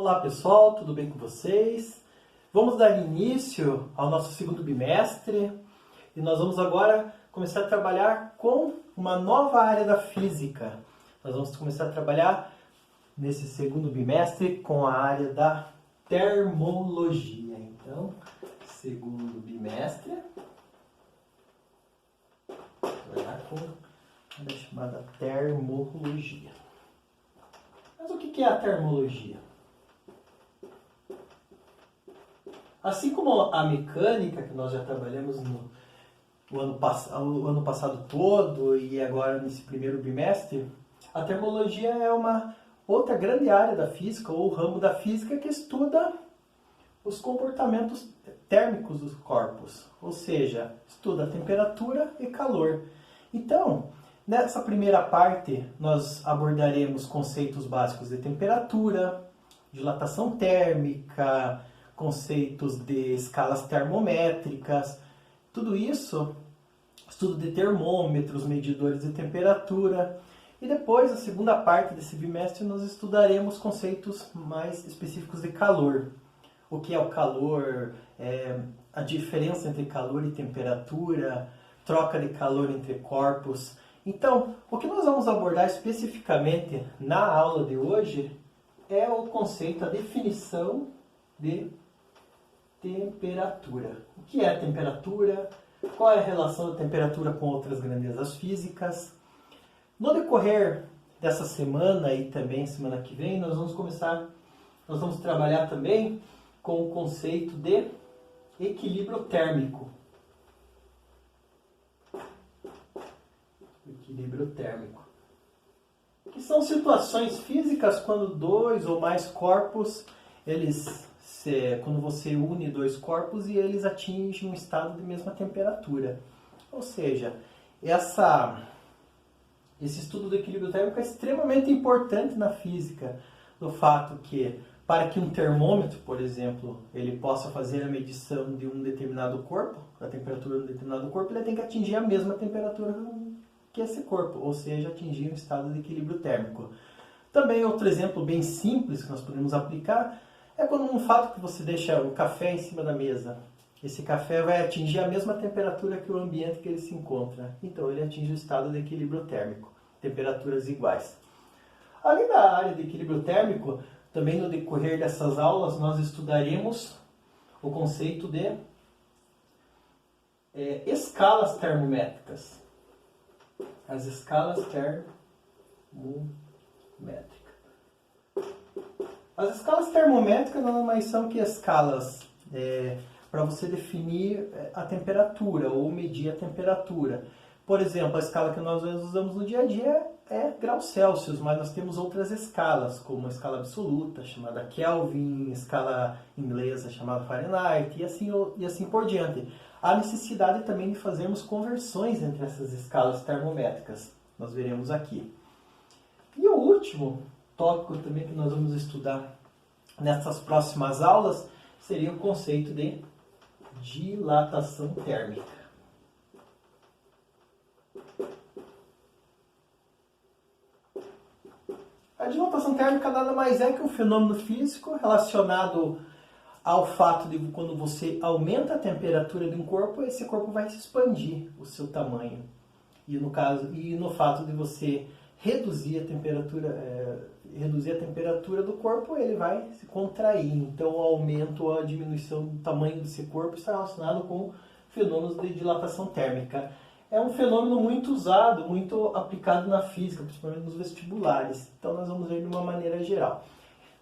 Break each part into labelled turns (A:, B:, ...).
A: Olá pessoal, tudo bem com vocês? Vamos dar início ao nosso segundo bimestre e nós vamos agora começar a trabalhar com uma nova área da física. Nós vamos começar a trabalhar nesse segundo bimestre com a área da termologia. Então, segundo bimestre, trabalhar com a área chamada termologia. Mas o que é a termologia? Assim como a mecânica, que nós já trabalhamos o ano passado todo e agora nesse primeiro bimestre, a termologia é uma outra grande área da física, ou ramo da física, que estuda os comportamentos térmicos dos corpos, ou seja, estuda a temperatura e calor. Então, nessa primeira parte, nós abordaremos conceitos básicos de temperatura, dilatação térmica, conceitos de escalas termométricas, tudo isso, estudo de termômetros, medidores de temperatura. E depois, a segunda parte desse bimestre, nós estudaremos conceitos mais específicos de calor. O que é o calor, a diferença entre calor e temperatura, troca de calor entre corpos. Então, o que nós vamos abordar especificamente na aula de hoje é o conceito, a definição de temperatura. O que é temperatura? Qual é a relação da temperatura com outras grandezas físicas? No decorrer dessa semana e também semana que vem, nós vamos trabalhar também com o conceito de equilíbrio térmico. Equilíbrio térmico. Que são situações físicas quando dois ou mais corpos, quando você une dois corpos e eles atingem um estado de mesma temperatura. Ou seja, esse estudo do equilíbrio térmico é extremamente importante na física, do fato que, para que um termômetro, por exemplo, ele possa fazer a medição de um determinado corpo, da temperatura de um determinado corpo, ele tem que atingir a mesma temperatura que esse corpo, ou seja, atingir um estado de equilíbrio térmico. Também outro exemplo bem simples que nós podemos aplicar é quando um fato que você deixa o café em cima da mesa. Esse café vai atingir a mesma temperatura que o ambiente que ele se encontra. Então ele atinge o estado de equilíbrio térmico, temperaturas iguais. Além da área de equilíbrio térmico, também no decorrer dessas aulas nós estudaremos o conceito de escalas termométricas. As escalas termométricas. As escalas termométricas nada mais são que escalas para você definir a temperatura ou medir a temperatura. Por exemplo, a escala que nós usamos no dia a dia é graus Celsius, mas nós temos outras escalas, como a escala absoluta, chamada Kelvin, escala inglesa, chamada Fahrenheit, e assim por diante. Há necessidade também de fazermos conversões entre essas escalas termométricas. Nós veremos aqui. E o último tópico também que nós vamos estudar nessas próximas aulas seria o conceito de dilatação térmica. A dilatação térmica nada mais é que um fenômeno físico relacionado ao fato de quando você aumenta a temperatura de um corpo, esse corpo vai se expandir o seu tamanho. E no fato de você reduzir a temperatura do corpo, ele vai se contrair. Então, o aumento ou a diminuição do tamanho desse corpo está relacionado com fenômenos de dilatação térmica. É um fenômeno muito usado, muito aplicado na física, principalmente nos vestibulares. Então, nós vamos ver de uma maneira geral.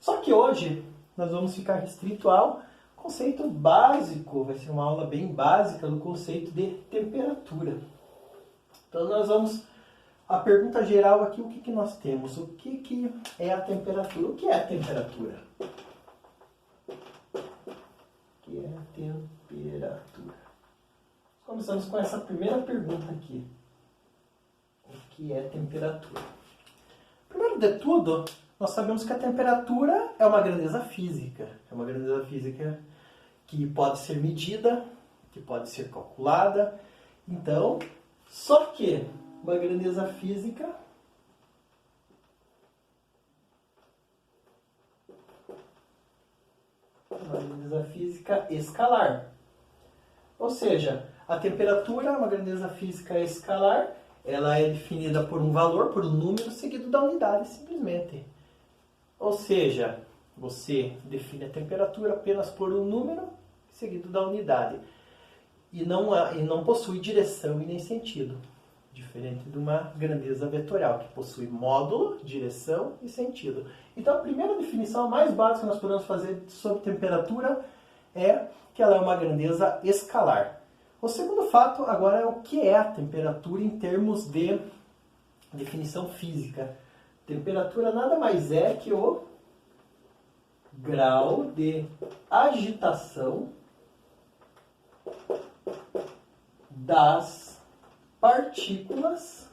A: Só que hoje, nós vamos ficar restrito ao conceito básico. Vai ser uma aula bem básica do conceito de temperatura. Então, nós vamos... A pergunta geral aqui, o que nós temos? O que é a temperatura? O que é a temperatura? O que é a temperatura? Começamos com essa primeira pergunta aqui. O que é temperatura? Primeiro de tudo, nós sabemos que a temperatura é uma grandeza física. É uma grandeza física que pode ser medida, que pode ser calculada. Então, só que uma grandeza física uma grandeza física escalar. Ou seja, a temperatura é uma grandeza física escalar, ela é definida por um valor, por um número seguido da unidade, simplesmente. Ou seja, você define a temperatura apenas por um número seguido da unidade. E não possui direção e nem sentido. Diferente de uma grandeza vetorial, que possui módulo, direção e sentido. Então, a primeira definição mais básica que nós podemos fazer sobre temperatura é que ela é uma grandeza escalar. O segundo fato agora é o que é a temperatura em termos de definição física. Temperatura nada mais é que o grau de agitação das partículas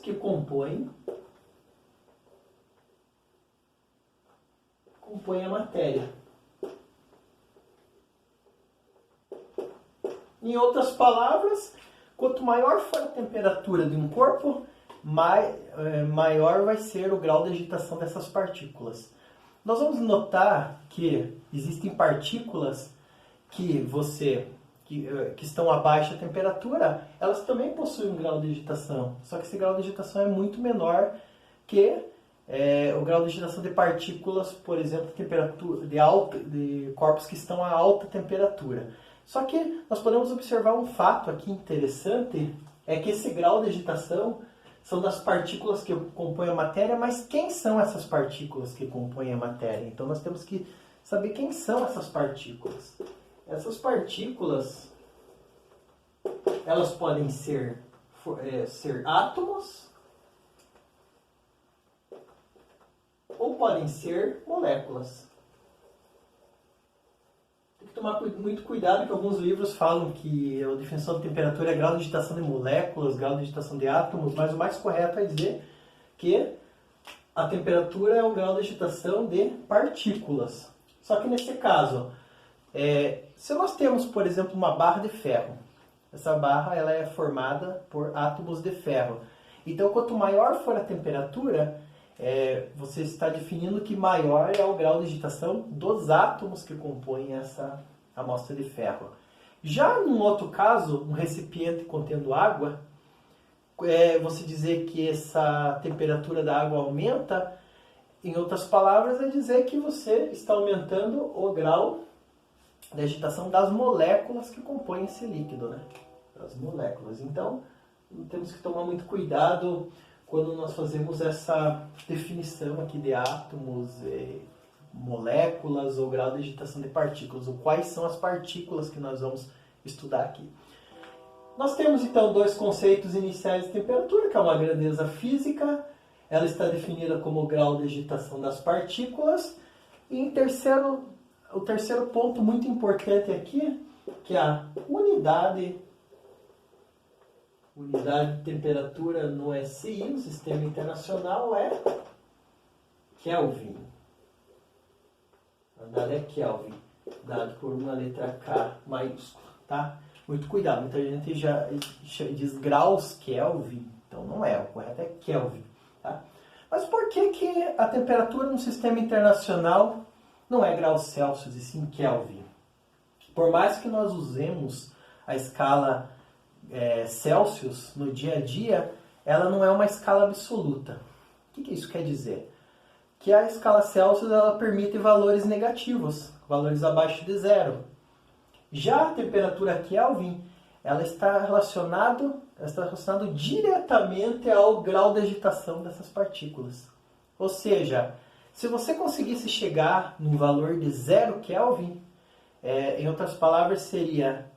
A: que compõem a matéria. Em outras palavras, quanto maior for a temperatura de um corpo, maior vai ser o grau de agitação dessas partículas. Nós vamos notar que existem partículas que estão abaixo da temperatura, elas também possuem um grau de agitação. Só que esse grau de agitação é muito menor que o grau de agitação de partículas, por exemplo, de corpos que estão a alta temperatura. Só que nós podemos observar um fato aqui interessante, é que esse grau de agitação são das partículas que compõem a matéria, mas quem são essas partículas que compõem a matéria? Então nós temos que saber quem são essas partículas. Essas partículas, elas podem ser átomos ou podem ser moléculas. Tem que tomar muito cuidado, que alguns livros falam que a definição de temperatura é grau de agitação de moléculas, grau de agitação de átomos, mas o mais correto é dizer que a temperatura é o grau de agitação de partículas. Só que nesse caso, se nós temos, por exemplo, uma barra de ferro, essa barra ela é formada por átomos de ferro. Então, quanto maior for a temperatura, você está definindo que maior é o grau de agitação dos átomos que compõem essa amostra de ferro. Já num outro caso, um recipiente contendo água, você dizer que essa temperatura da água aumenta, em outras palavras, é dizer que você está aumentando o grau de agitação das moléculas que compõem esse líquido, né? Das moléculas. Então, temos que tomar muito cuidado quando nós fazemos essa definição aqui de átomos, moléculas ou grau de agitação de partículas, ou quais são as partículas que nós vamos estudar aqui. Nós temos então dois conceitos iniciais de temperatura, que é uma grandeza física, ela está definida como o grau de agitação das partículas, e o terceiro ponto muito importante aqui, que é a unidade de temperatura no SI, no Sistema Internacional, é Kelvin. A unidade é Kelvin, dado por uma letra K maiúscula, tá? Muito cuidado, muita gente já diz graus Kelvin, então não é, o correto é Kelvin, tá? Mas por que a temperatura no Sistema Internacional não é graus Celsius e sim Kelvin? Por mais que nós usemos a escala Celsius no dia a dia, ela não é uma escala absoluta. O que isso quer dizer? Que a escala Celsius ela permite valores negativos, valores abaixo de zero. Já a temperatura Kelvin, ela está relacionada diretamente ao grau de agitação dessas partículas. Ou seja, se você conseguisse chegar num valor de 0 Kelvin, em outras palavras seria,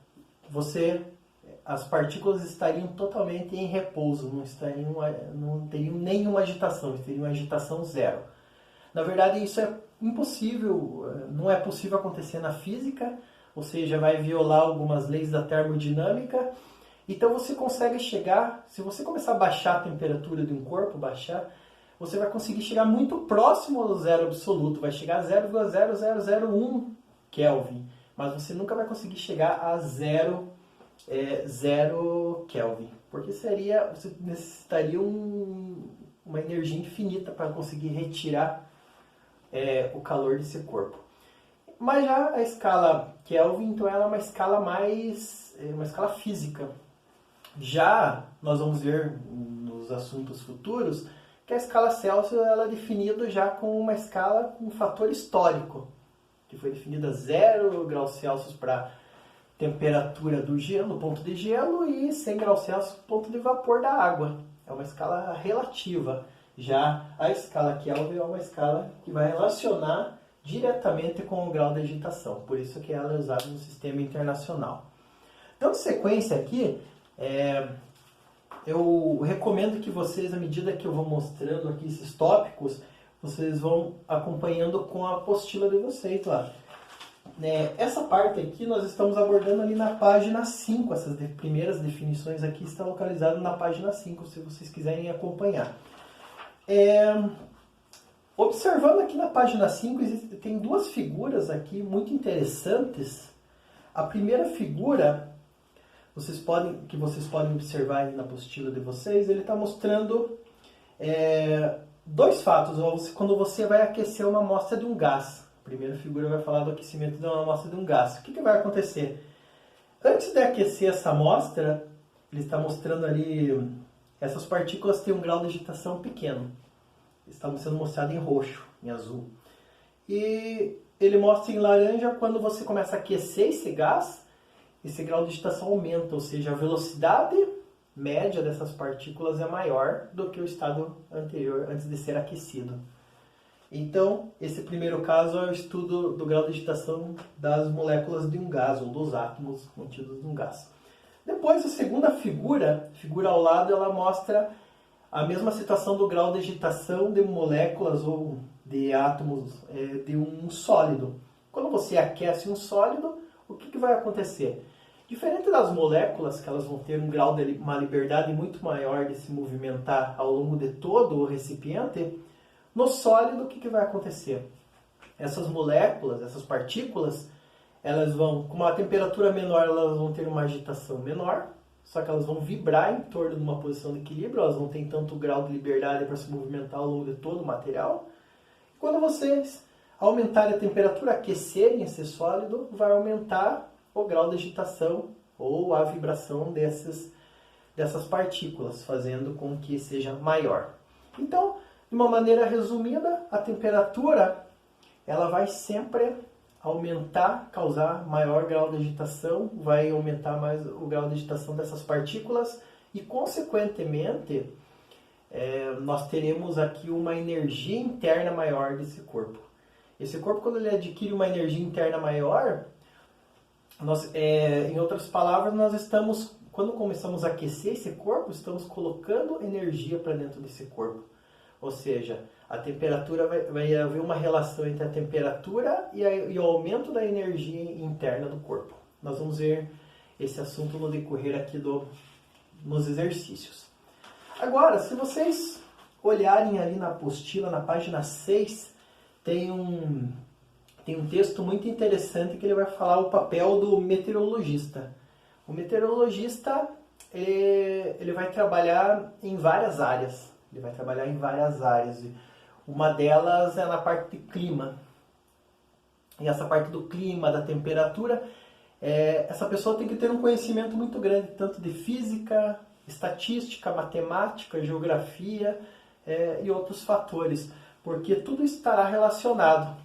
A: as partículas estariam totalmente em repouso, não teriam nenhuma agitação, teriam agitação zero. Na verdade, isso é impossível, não é possível acontecer na física, ou seja, vai violar algumas leis da termodinâmica. Então você consegue chegar, se você começar a baixar a temperatura de um corpo, você vai conseguir chegar muito próximo ao zero absoluto, vai chegar a 0,0001 Kelvin, mas você nunca vai conseguir chegar a zero Kelvin, porque você necessitaria uma energia infinita para conseguir retirar o calor desse corpo. Mas já a escala Kelvin, então ela é uma escala uma escala física. Já nós vamos ver nos assuntos futuros que a escala Celsius ela é definida já com uma escala com um fator histórico, que foi definida 0 graus Celsius para temperatura do gelo, ponto de gelo, e 100 graus Celsius, ponto de vapor da água. É uma escala relativa. Já a escala Kelvin é uma escala que vai relacionar diretamente com o grau de agitação. Por isso que ela é usada no sistema internacional. Dando sequência aqui, eu recomendo que vocês, à medida que eu vou mostrando aqui esses tópicos, vocês vão acompanhando com a apostila de vocês lá. Essa parte aqui nós estamos abordando ali na página 5. Essas primeiras definições aqui estão localizadas na página 5, se vocês quiserem acompanhar. Observando aqui na página 5, tem duas figuras aqui muito interessantes. A primeira figura, que vocês podem observar aí na apostila de vocês, ele está mostrando dois fatos. Quando você vai aquecer uma amostra de um gás. A primeira figura vai falar do aquecimento de uma amostra de um gás. O que vai acontecer? Antes de aquecer essa amostra, ele está mostrando ali, essas partículas têm um grau de agitação pequeno. Estão sendo mostradas em roxo, em azul. E ele mostra em laranja quando você começa a aquecer esse gás, esse grau de agitação aumenta, ou seja, a velocidade média dessas partículas é maior do que o estado anterior, antes de ser aquecido. Então, esse primeiro caso é o estudo do grau de agitação das moléculas de um gás, ou dos átomos contidos em um gás. Depois, a segunda figura ao lado, ela mostra a mesma situação do grau de agitação de moléculas ou de átomos de um sólido. Quando você aquece um sólido, o que vai acontecer? Diferente das moléculas, que elas vão ter uma liberdade muito maior de se movimentar ao longo de todo o recipiente, no sólido o que vai acontecer? Essas moléculas, essas partículas, elas vão, com uma temperatura menor, elas vão ter uma agitação menor, só que elas vão vibrar em torno de uma posição de equilíbrio, elas não têm tanto grau de liberdade para se movimentar ao longo de todo o material. Quando vocês aumentarem a temperatura, aquecerem esse sólido, vai aumentar o grau de agitação ou a vibração dessas partículas, fazendo com que seja maior. Então, de uma maneira resumida, a temperatura ela vai sempre aumentar, causar maior grau de agitação, vai aumentar mais o grau de agitação dessas partículas e, consequentemente, nós teremos aqui uma energia interna maior desse corpo. Esse corpo, quando ele adquire uma energia interna maior, em outras palavras, nós estamos, quando começamos a aquecer esse corpo, estamos colocando energia para dentro desse corpo. Ou seja, a temperatura vai haver uma relação entre a temperatura e o aumento da energia interna do corpo. Nós vamos ver esse assunto no decorrer aqui nos exercícios. Agora, se vocês olharem ali na apostila, na página 6, tem um texto muito interessante que ele vai falar o papel do meteorologista. O meteorologista ele vai trabalhar em várias áreas. Uma delas é na parte de clima. E essa parte do clima, da temperatura, essa pessoa tem que ter um conhecimento muito grande, tanto de física, estatística, matemática, geografia e outros fatores, porque tudo estará relacionado.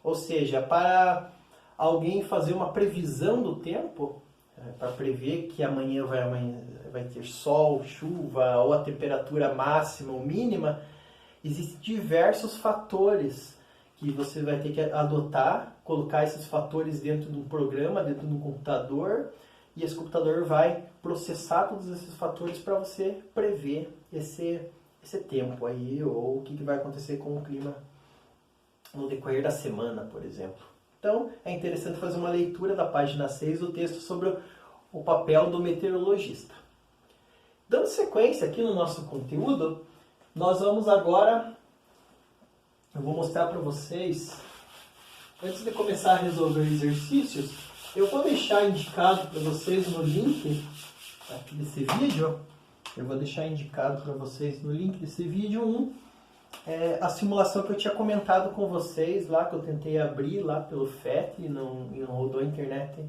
A: Ou seja, para alguém fazer uma previsão do tempo, para prever que amanhã vai ter sol, chuva, ou a temperatura máxima ou mínima, existem diversos fatores que você vai ter que adotar, colocar esses fatores dentro de um programa, dentro de um computador, e esse computador vai processar todos esses fatores para você prever esse tempo aí, ou o que vai acontecer com o clima no decorrer da semana, por exemplo. Então, é interessante fazer uma leitura da página 6 do texto sobre o papel do meteorologista. Dando sequência aqui no nosso conteúdo, nós vamos agora, eu vou mostrar para vocês, antes de começar a resolver exercícios, eu vou deixar indicado para vocês no link aqui desse vídeo, um a simulação que eu tinha comentado com vocês lá, que eu tentei abrir lá pelo FET e não rodou a internet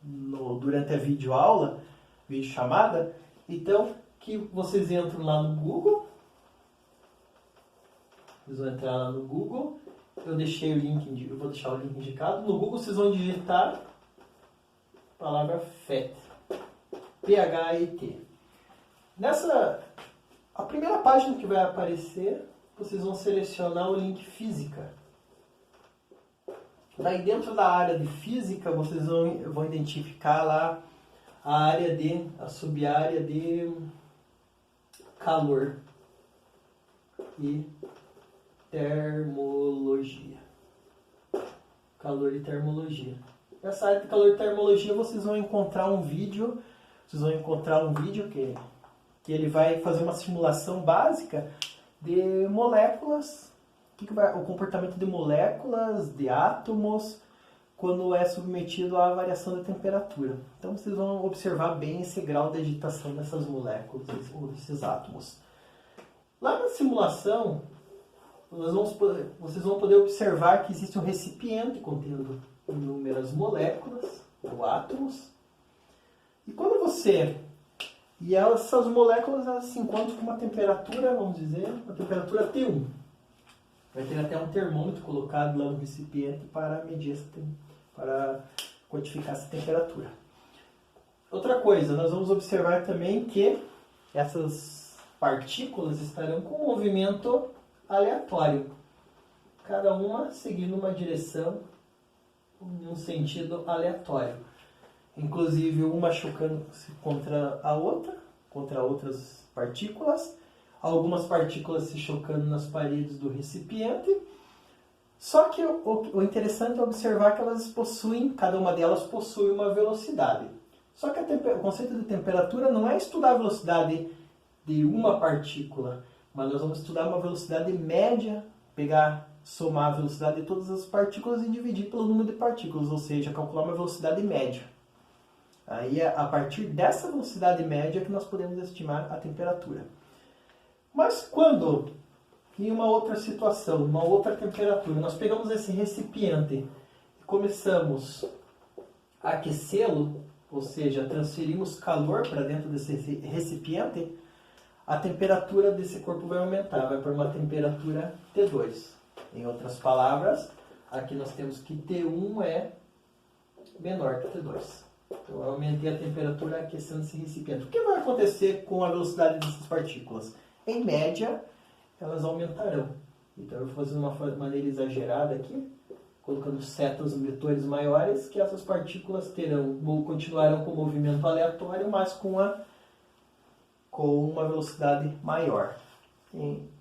A: durante a videoaula, videochamada. Então, que vocês entram lá no Google, vocês vão entrar lá no Google, eu deixei o link, eu vou deixar o link indicado. No Google vocês vão digitar a palavra FET, P-H-E-T. A primeira página que vai aparecer, vocês vão selecionar o link Física. Daí dentro da área de Física, vocês vão identificar lá a sub-área de calor e termologia. Calor e termologia. Nessa área de calor e termologia vocês vão encontrar um vídeo, que ele vai fazer uma simulação básica de moléculas, o comportamento de moléculas, de átomos, quando é submetido à variação da temperatura. Então vocês vão observar bem esse grau de agitação dessas moléculas, ou desses átomos. Lá na simulação, vocês vão poder observar que existe um recipiente contendo inúmeras moléculas, ou átomos. E essas moléculas elas se encontram com uma temperatura, vamos dizer, uma temperatura T1. Vai ter até um termômetro colocado lá no recipiente para medir para quantificar essa temperatura. Outra coisa, nós vamos observar também que essas partículas estarão com um movimento aleatório, cada uma seguindo uma direção em um sentido aleatório. Inclusive uma chocando-se contra a outra, contra outras partículas, algumas partículas se chocando nas paredes do recipiente. Só que o interessante é observar que cada uma delas possui uma velocidade. Só que o conceito de temperatura não é estudar a velocidade de uma partícula, mas nós vamos estudar uma velocidade média, somar a velocidade de todas as partículas e dividir pelo número de partículas, ou seja, calcular uma velocidade média. Aí é a partir dessa velocidade média que nós podemos estimar a temperatura. Mas quando, em uma outra situação, uma outra temperatura, nós pegamos esse recipiente e começamos a aquecê-lo, ou seja, transferimos calor para dentro desse recipiente, a temperatura desse corpo vai aumentar, vai para uma temperatura T2. Em outras palavras, aqui nós temos que T1 é menor que T2. Então, eu aumentei a temperatura aquecendo esse recipiente. O que vai acontecer com a velocidade dessas partículas? Em média, elas aumentarão. Então, eu vou fazer uma maneira exagerada aqui, colocando setas nos vetores maiores, que essas partículas continuarão com o movimento aleatório, mas com uma velocidade maior.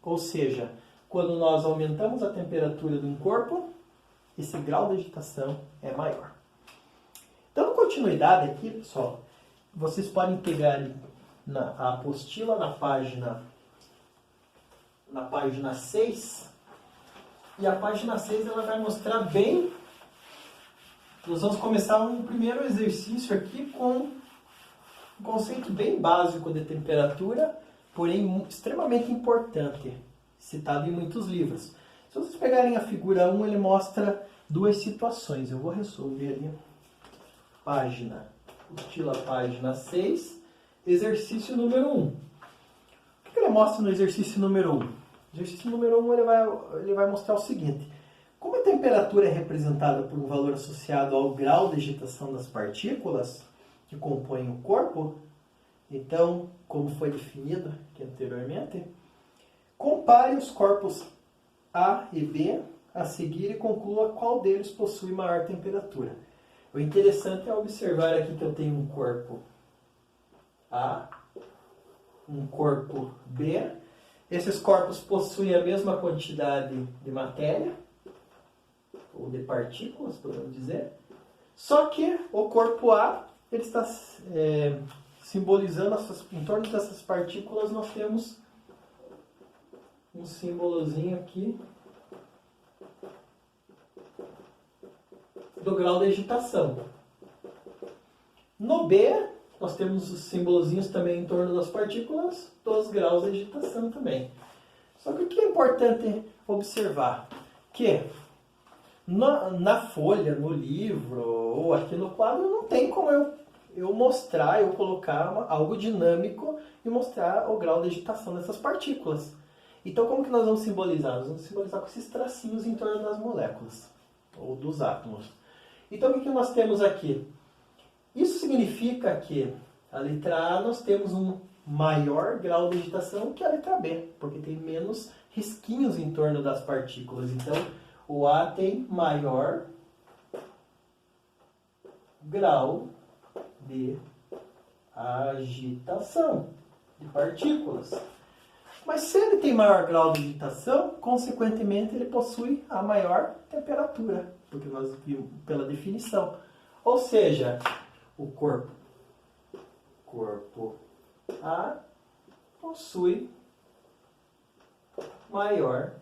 A: Ou seja, quando nós aumentamos a temperatura de um corpo, esse grau de agitação é maior. Dando continuidade aqui, pessoal, vocês podem pegar ali a apostila na página 6. E a página 6 ela vai mostrar bem. Nós vamos começar um primeiro exercício aqui com um conceito bem básico de temperatura, porém extremamente importante, citado em muitos livros. Se vocês pegarem a figura 1, ele mostra duas situações. Eu vou resolver ali. Apostila página 6, exercício número 1. O que ele mostra no exercício número 1? O exercício número 1 ele vai mostrar o seguinte: como a temperatura é representada por um valor associado ao grau de agitação das partículas que compõem o corpo, então, como foi definido aqui anteriormente, compare os corpos A e B a seguir e conclua qual deles possui maior temperatura. O interessante é observar aqui que eu tenho um corpo A, um corpo B. Esses corpos possuem a mesma quantidade de matéria, ou de partículas, podemos dizer. Só que o corpo A ele está simbolizando, em torno dessas partículas, nós temos um símbolozinho aqui do grau de agitação. No B, nós temos os símbolozinhos também em torno das partículas, dos graus de agitação também. Só que o que é importante observar? Que na folha, no livro ou aqui no quadro não tem como eu mostrar, eu colocar algo dinâmico e mostrar o grau de agitação dessas partículas. Então como que nós vamos simbolizar? Nós vamos simbolizar com esses tracinhos em torno das moléculas ou dos átomos. Então o que nós temos aqui? Isso significa que a letra A nós temos um maior grau de agitação que a letra B, porque tem menos risquinhos em torno das partículas. Então o A tem maior grau de agitação de partículas. Mas se ele tem maior grau de agitação, consequentemente ele possui a maior temperatura, porque nós vimos pela definição. Ou seja, o corpo A possui maior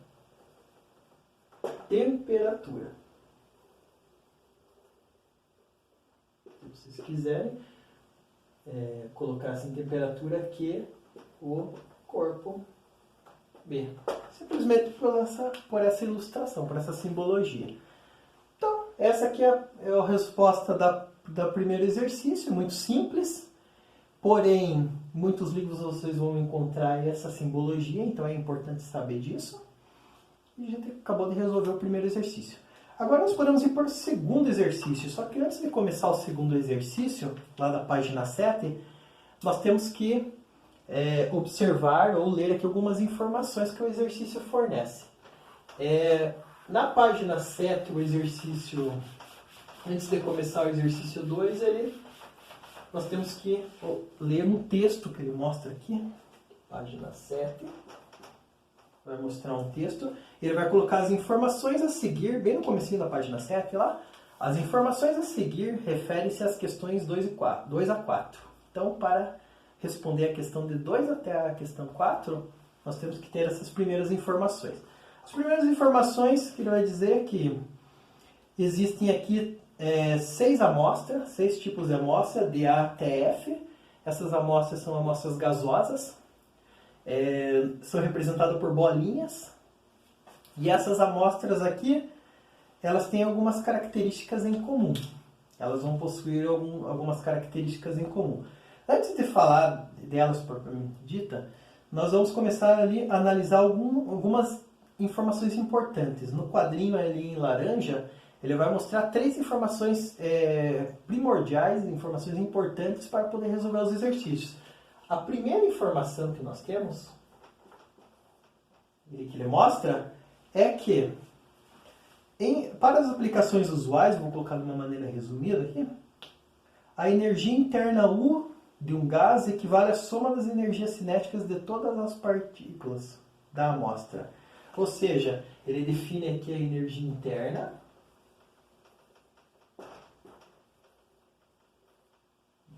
A: temperatura. Se vocês quiserem colocar assim temperatura que o corpo B. Simplesmente por essa ilustração, por essa simbologia. Então, essa aqui é a resposta do primeiro exercício, muito simples. Porém, em muitos livros vocês vão encontrar essa simbologia, então é importante saber disso. E a gente acabou de resolver o primeiro exercício. Agora nós podemos ir para o segundo exercício. Só que antes de começar o segundo exercício, lá da página 7, nós temos que observar ou ler aqui algumas informações que o exercício fornece. Na página 7, o exercício, antes de começar o exercício 2, nós temos que ler um texto que ele mostra aqui, página 7. Vai mostrar um texto, ele vai colocar as informações a seguir, bem no comecinho da página 7 lá, as informações a seguir referem-se às questões 2 a 4. Então, para responder a questão de 2 até a questão 4, nós temos que ter essas primeiras informações. As primeiras informações que ele vai dizer é que existem aqui 6 amostras, 6 tipos de amostra, de A até F. Essas amostras são amostras gasosas, são representadas por bolinhas. E essas amostras aqui, elas têm algumas características em comum. Elas vão possuir algumas características em comum. Antes de falar delas propriamente dita, nós vamos começar ali a analisar algumas informações importantes. No quadrinho ali em laranja, ele vai mostrar 3 informações primordiais, informações importantes para poder resolver os exercícios. A primeira informação que nós temos, que ele mostra, é que para as aplicações usuais, vou colocar de uma maneira resumida aqui, a energia interna U de um gás equivale à soma das energias cinéticas de todas as partículas da amostra. Ou seja, ele define aqui a energia interna.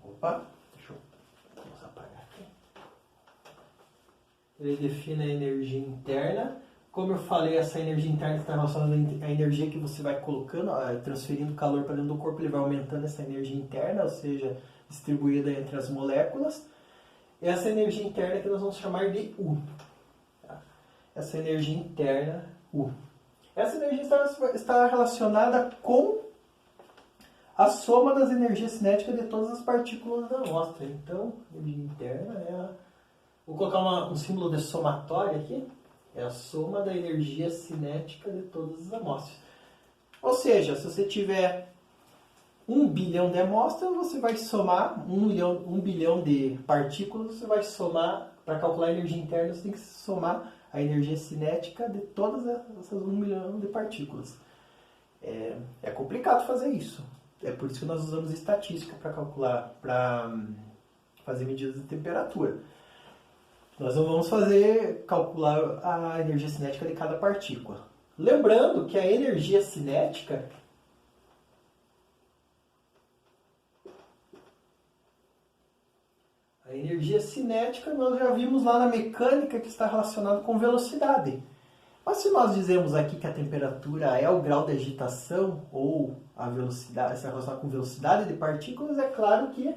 A: Opa, deixa eu apagar aqui. Ele define a energia interna. Como eu falei, essa energia interna está relacionada à energia que você vai colocando, transferindo calor para dentro do corpo, ele vai aumentando essa energia interna, ou seja, distribuída entre as moléculas. Essa energia interna que nós vamos chamar de U. Essa energia interna U. Essa energia está relacionada com a soma das energias cinéticas de todas as partículas da amostra. Então, energia interna vou colocar um símbolo de somatória aqui. É a soma da energia cinética de todas as amostras. Ou seja, se você tiver 1 bilhão de amostras, você vai somar 1 bilhão de partículas, você vai somar, para calcular a energia interna, você tem que somar a energia cinética de todas essas 1 bilhão de partículas. É complicado fazer isso. É por isso que nós usamos estatística para calcular, para fazer medidas de temperatura. Nós não vamos calcular a energia cinética de cada partícula. Lembrando que a energia cinética nós já vimos lá na mecânica que está relacionado com velocidade. Mas se nós dizemos aqui que a temperatura é o grau de agitação ou a velocidade, está relacionado com velocidade de partículas, é claro que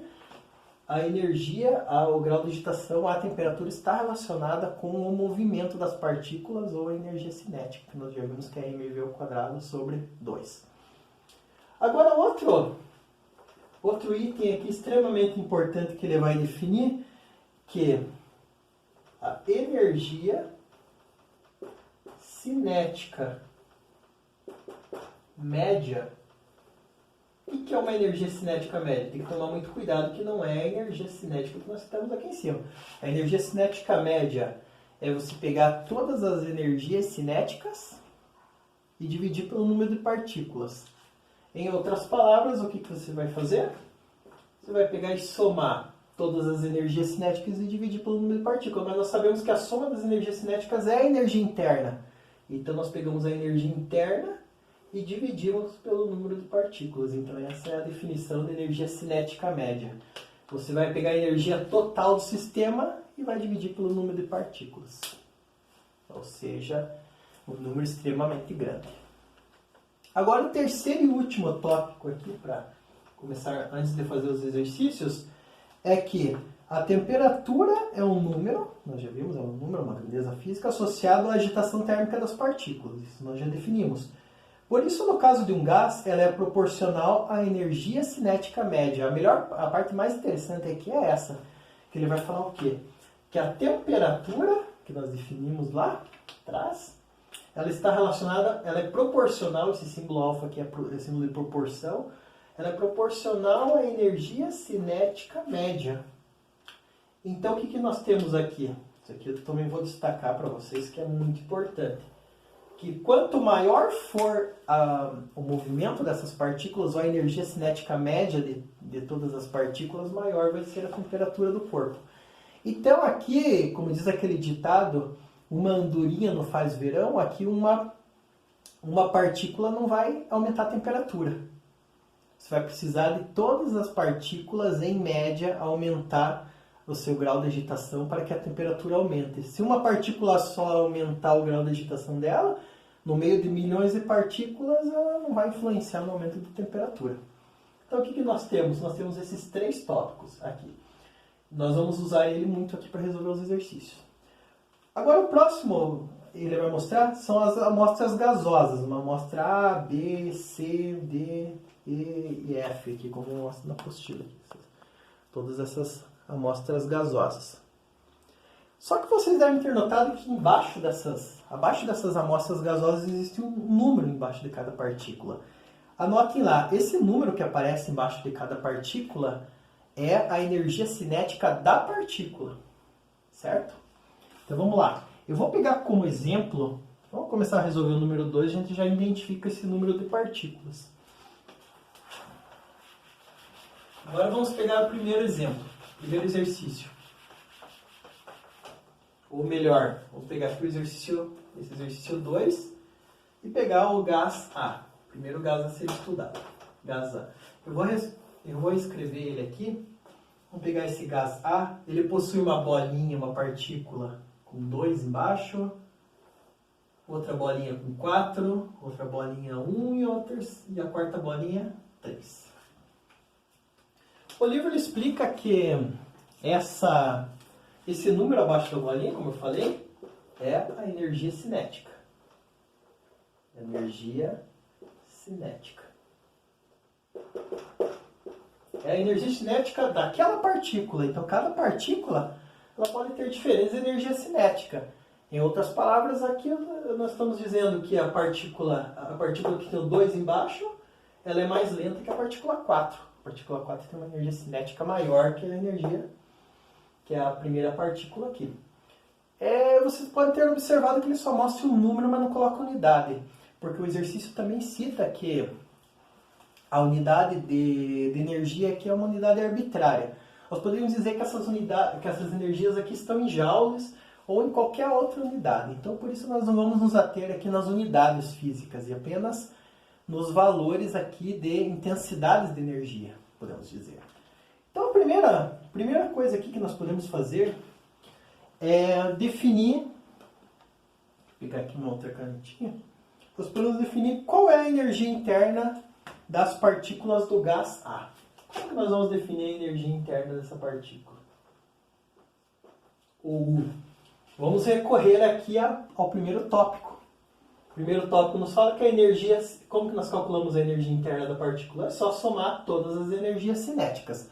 A: a energia, o grau de agitação, a temperatura está relacionada com o movimento das partículas ou a energia cinética, que nós já vimos que é mv² sobre 2. Agora, outro item aqui extremamente importante que ele vai definir, que a energia cinética média. O que é uma energia cinética média? Tem que tomar muito cuidado que não é a energia cinética que nós temos aqui em cima. A energia cinética média é você pegar todas as energias cinéticas e dividir pelo número de partículas. Em outras palavras, o que você vai fazer? Você vai pegar e somar todas as energias cinéticas e dividir pelo número de partículas. Mas nós sabemos que a soma das energias cinéticas é a energia interna. Então nós pegamos a energia interna e dividimos pelo número de partículas. Então essa é a definição de energia cinética média. Você vai pegar a energia total do sistema e vai dividir pelo número de partículas. Ou seja, um número extremamente grande. Agora o terceiro e último tópico aqui, para começar antes de fazer os exercícios, é que a temperatura é um número, nós já vimos, é um número, uma grandeza física, associado à agitação térmica das partículas. Isso nós já definimos. Por isso, no caso de um gás, ela é proporcional à energia cinética média. A parte mais interessante aqui é essa, que ele vai falar o quê? Que a temperatura, que nós definimos lá atrás, ela está relacionada, ela é proporcional, esse símbolo alfa aqui é símbolo de proporção, ela é proporcional à energia cinética média. Então, o que nós temos aqui? Isso aqui eu também vou destacar para vocês, que é muito importante. Que quanto maior for o movimento dessas partículas, ou a energia cinética média de todas as partículas, maior vai ser a temperatura do corpo. Então aqui, como diz aquele ditado, uma andorinha não faz verão, aqui uma partícula não vai aumentar a temperatura. Você vai precisar de todas as partículas, em média, aumentar o seu grau de agitação para que a temperatura aumente. Se uma partícula só aumentar o grau de agitação dela, no meio de milhões de partículas, ela não vai influenciar no aumento de temperatura. Então, o que nós temos? Nós temos esses três tópicos aqui. Nós vamos usar ele muito aqui para resolver os exercícios. Agora, o próximo, ele vai mostrar, são as amostras gasosas. Uma amostra A, B, C, D, E e F, aqui, como mostra na apostila. Todas essas amostras gasosas. Só que vocês devem ter notado que abaixo dessas amostras gasosas existe um número embaixo de cada partícula. Anotem lá, esse número que aparece embaixo de cada partícula é a energia cinética da partícula, certo? Então vamos lá. Eu vou pegar como exemplo, vamos começar a resolver o número 2, a gente já identifica esse número de partículas. Agora vamos pegar o primeiro exemplo, primeiro exercício. Ou melhor, vamos pegar aqui esse exercício 2 e pegar o gás A. O primeiro gás a ser estudado. Gás A. Eu vou escrever ele aqui. Vamos pegar esse gás A. Ele possui uma bolinha, uma partícula com 2 embaixo. Outra bolinha com 4. Outra bolinha 1 e a quarta bolinha 3. O livro explica que esse número abaixo da bolinha, como eu falei, é a energia cinética. Energia cinética. É a energia cinética daquela partícula. Então, cada partícula ela pode ter diferentes energias cinéticas. Em outras palavras, aqui nós estamos dizendo que a partícula que tem o 2 embaixo, ela é mais lenta que a partícula 4. A partícula 4 tem uma energia cinética maior que a energia que é a primeira partícula aqui. Vocês podem ter observado que ele só mostra um número, mas não coloca unidade. Porque o exercício também cita que a unidade de energia aqui é uma unidade arbitrária. Nós podemos dizer que essas energias aqui estão em joules ou em qualquer outra unidade. Então, por isso, nós não vamos nos ater aqui nas unidades físicas e apenas nos valores aqui de intensidades de energia, podemos dizer. Então, a primeira coisa aqui que nós podemos fazer é definir, vou pegar aqui uma outra canetinha, nós podemos definir qual é a energia interna das partículas do gás A. Como que nós vamos definir a energia interna dessa partícula? Vamos recorrer aqui ao primeiro tópico. O primeiro tópico nos fala que a energia... Como que nós calculamos a energia interna da partícula? É só somar todas as energias cinéticas.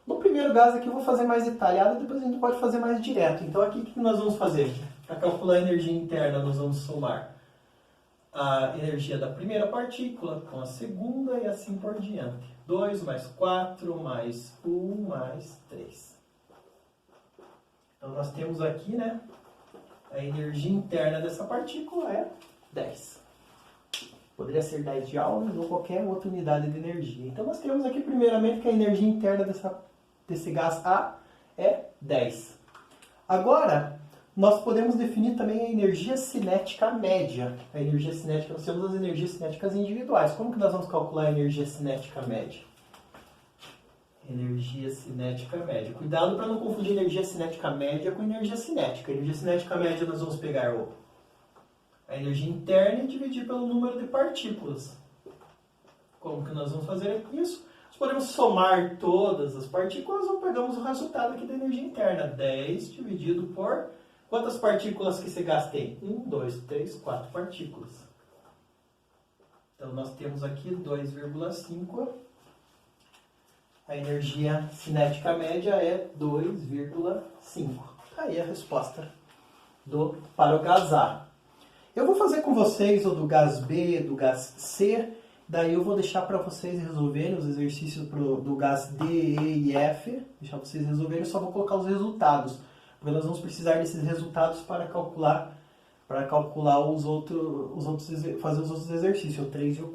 A: No primeiro caso aqui eu vou fazer mais detalhado e depois a gente pode fazer mais direto. Então aqui o que nós vamos fazer? Para calcular a energia interna nós vamos somar a energia da primeira partícula com a segunda e assim por diante. 2 mais 4 mais 1 mais 3. Então nós temos aqui, né, a energia interna dessa partícula é 10. Poderia ser 10 joules ou qualquer outra unidade de energia. Então nós temos aqui primeiramente que a energia interna desse gás A é 10. Agora, nós podemos definir também a energia cinética média. A energia cinética, nós temos as energias cinéticas individuais. Como que nós vamos calcular a energia cinética média? Energia cinética média. Cuidado para não confundir energia cinética média com energia cinética. A energia cinética média nós vamos pegar a energia interna e dividir pelo número de partículas. Como que nós vamos fazer isso? Nós podemos somar todas as partículas ou pegamos o resultado aqui da energia interna. 10 dividido por... Quantas partículas que esse gás tem? 1, 2, 3, 4 partículas. Então nós temos aqui 2,5. A energia cinética média é 2,5. Aí a resposta para o gás A. Eu vou fazer com vocês o do gás B, do gás C. Daí eu vou deixar para vocês resolverem os exercícios do gás D, E e F. Deixar vocês resolverem, eu só vou colocar os resultados. Porque nós vamos precisar desses resultados para calcular os outros, fazer os outros exercícios, o 3 e o 4.